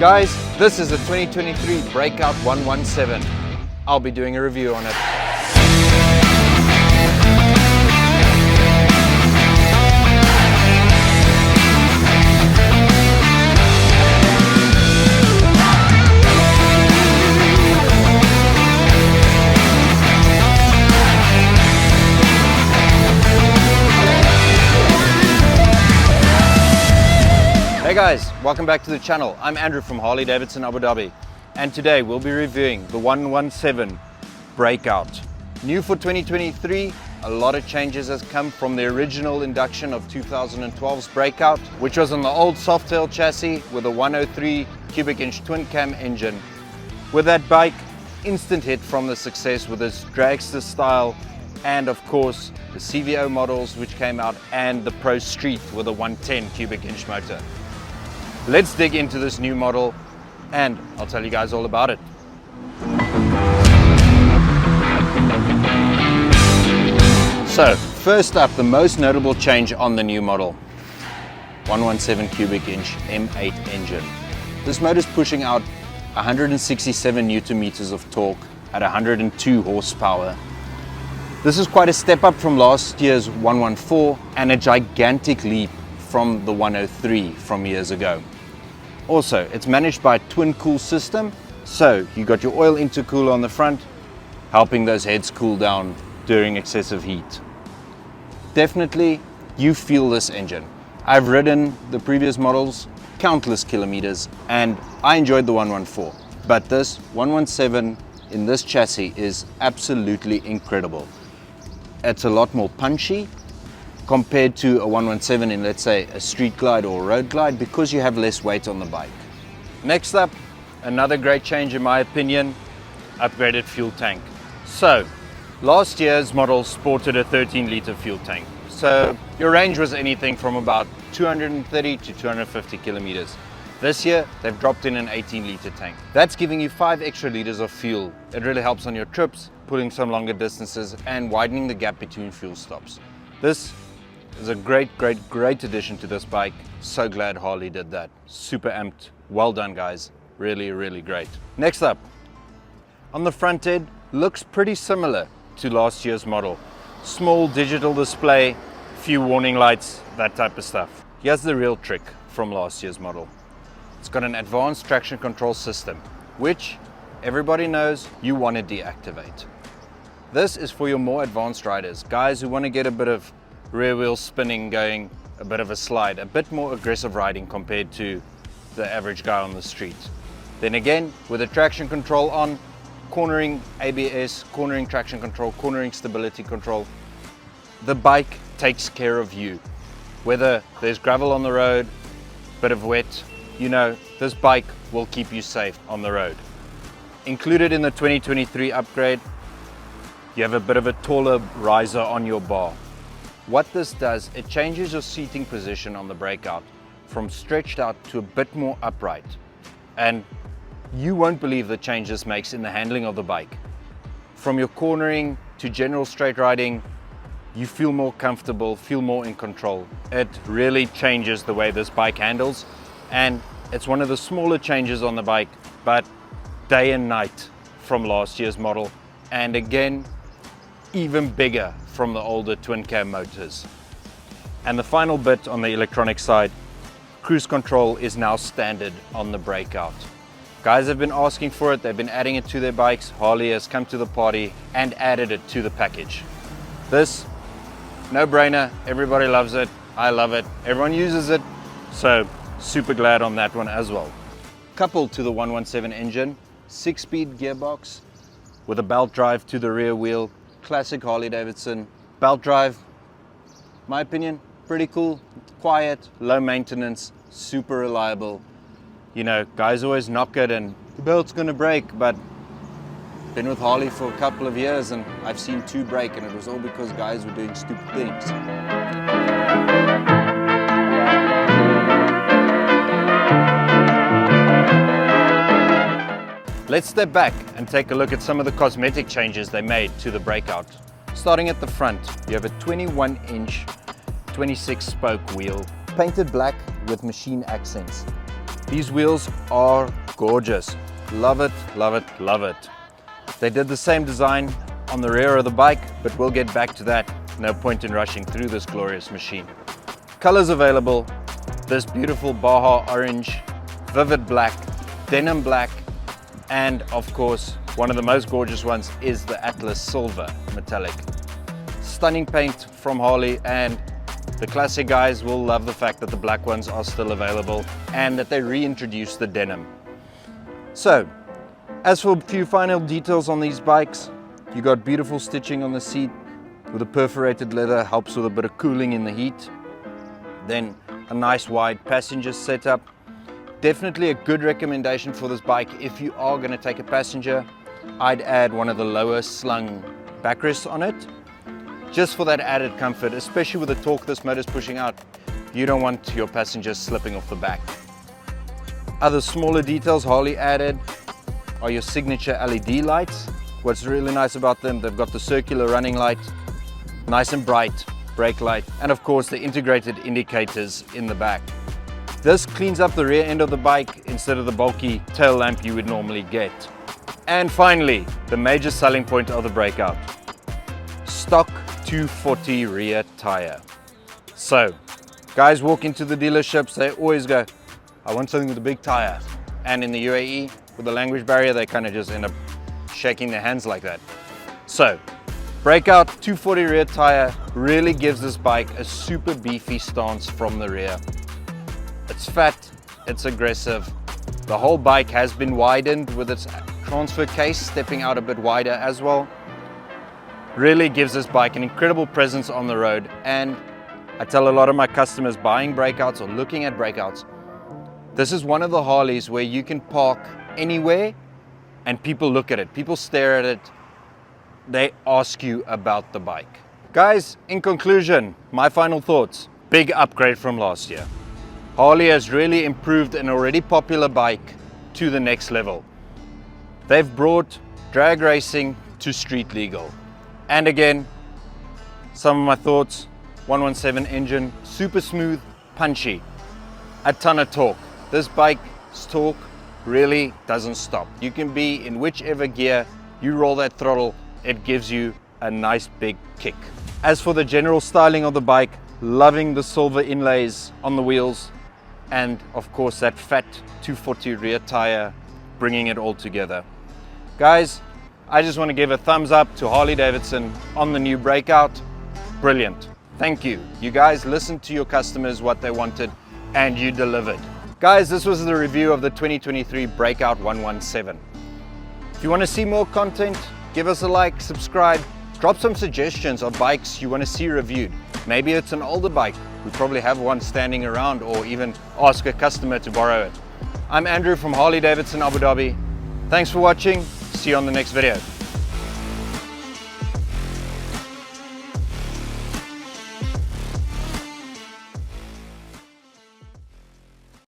Guys, this is a 2023 Breakout 117. I'll be doing a review on it. Hey guys, welcome back to the channel. I'm Andrew from Harley-Davidson Abu Dhabi, and today we'll be reviewing the 117 Breakout. New for 2023, a lot of changes has come from the original induction of 2012's Breakout, which was on the old Softail chassis with a 103 cubic inch twin cam engine. With that bike, instant hit from the success with its dragster style, and of course the CVO models which came out, and the Pro Street with a 110 cubic inch motor. Let's dig into this new model and I'll tell you guys all about it. So first up, the most notable change on the new model, 117 cubic inch M8 engine. This motor is pushing out 167 Newton meters of torque at 102 horsepower. This is quite a step up from last year's 114 and a gigantic leap from the 103 from years ago. Also, it's managed by a twin cool system, so you got your oil intercooler on the front, helping those heads cool down during excessive heat. Definitely, you feel this engine. I've ridden the previous models countless kilometers and I enjoyed the 114, but this 117 in this chassis is absolutely incredible. It's a lot more punchy compared to a 117 in, let's say, a street glide or a road glide, because you have less weight on the bike. Next up, another great change in my opinion, upgraded fuel tank. So, last year's model sported a 13-litre fuel tank. So, your range was anything from about 230 to 250 kilometers. This year, they've dropped in an 18-litre tank. That's giving you 5 extra liters of fuel. It really helps on your trips, pulling some longer distances, and widening the gap between fuel stops. This is a great addition to this bike. So glad Harley did that. Super amped. Well done guys. Really great. Next up, on the front end, looks pretty similar to last year's model. Small digital display, few warning lights, that type of stuff. Here's the real trick from last year's model. It's got an advanced traction control system, which everybody knows you want to deactivate. This is for your more advanced riders, guys who want to get a bit of rear wheel spinning going, a bit of a slide, a bit more aggressive riding compared to the average guy on the street. Then again, with the traction control on, cornering ABS, cornering traction control, cornering stability control, the bike takes care of you. Whether there's gravel on the road, bit of wet, you know, this bike will keep you safe on the road. Included in the 2023 upgrade, you have a bit of a taller riser on your bar. What this does, it changes your seating position on the Breakout from stretched out to a bit more upright. And you won't believe the change this makes in the handling of the bike. From your cornering to general straight riding, you feel more comfortable, feel more in control. It really changes the way this bike handles, and it's one of the smaller changes on the bike, but day and night from last year's model. And again, even bigger from the older twin cam motors. And the final bit on the electronic side, cruise control is now standard on the Breakout. Guys have been asking for it, they've been adding it to their bikes. Harley has come to the party and added it to the package. This, no brainer, everybody loves it, I love it, everyone uses it, so super glad on that one as well. Coupled to the 117 engine, 6-speed gearbox with a belt drive to the rear wheel. Classic Harley-Davidson belt drive. My opinion, pretty cool, quiet, low maintenance, super reliable. You know, guys always knock it and the belt's gonna break, but been with Harley for a couple of years and I've seen 2 break, and it was all because guys were doing stupid things. Let's step back and take a look at some of the cosmetic changes they made to the Breakout. Starting at the front, you have a 21-inch 26-spoke wheel, painted black with machine accents. These wheels are gorgeous. Love it, love it, love it. They did the same design on the rear of the bike, but we'll get back to that. No point in rushing through this glorious machine. Colors available: this beautiful Baja orange, vivid black, denim black, and of course, one of the most gorgeous ones is the Atlas silver metallic. Stunning paint from Harley, and the classic guys will love the fact that the black ones are still available and that they reintroduced the denim. So, as for a few final details on these bikes, you got beautiful stitching on the seat with a perforated leather, helps with a bit of cooling in the heat. Then a nice wide passenger setup. Definitely a good recommendation for this bike if you are going to take a passenger. I'd add one of the lower slung backrests on it, just for that added comfort, especially with the torque this motor's pushing out. You don't want your passengers slipping off the back. Other smaller details Harley added are your signature LED lights. What's really nice about them, they've got the circular running light, nice and bright, brake light, and of course the integrated indicators in the back. This cleans up the rear end of the bike instead of the bulky tail lamp you would normally get. And finally, the major selling point of the Breakout: stock 240 rear tire. So, guys walk into the dealerships, they always go, I want something with a big tire. And in the UAE, with the language barrier, they kind of just end up shaking their hands like that. So, Breakout 240 rear tire really gives this bike a super beefy stance from the rear. It's fat, it's aggressive. The whole bike has been widened with its transfer case stepping out a bit wider as well. Really gives this bike an incredible presence on the road, and I tell a lot of my customers buying Breakouts or looking at Breakouts, this is one of the Harleys where you can park anywhere and people look at it, people stare at it, they ask you about the bike. Guys, in conclusion, my final thoughts: big upgrade from last year. Harley has really improved an already popular bike to the next level. They've brought drag racing to street legal. And again, some of my thoughts: 117 engine, super smooth, punchy, a ton of torque. This bike's torque really doesn't stop. You can be in whichever gear, you roll that throttle, it gives you a nice big kick. As for the general styling of the bike, loving the silver inlays on the wheels, and of course that fat 240 rear tire, bringing it all together. Guys, I just want to give a thumbs up to Harley-Davidson on the new Breakout. Brilliant. Thank you. You guys listened to your customers what they wanted and you delivered. Guys, this was the review of the 2023 Breakout 117. If you want to see more content, give us a like, subscribe, drop some suggestions of bikes you want to see reviewed. Maybe it's an older bike. We probably have one standing around, or even ask a customer to borrow it. I'm Andrew from Harley-Davidson Abu Dhabi. Thanks for watching. See you on the next video.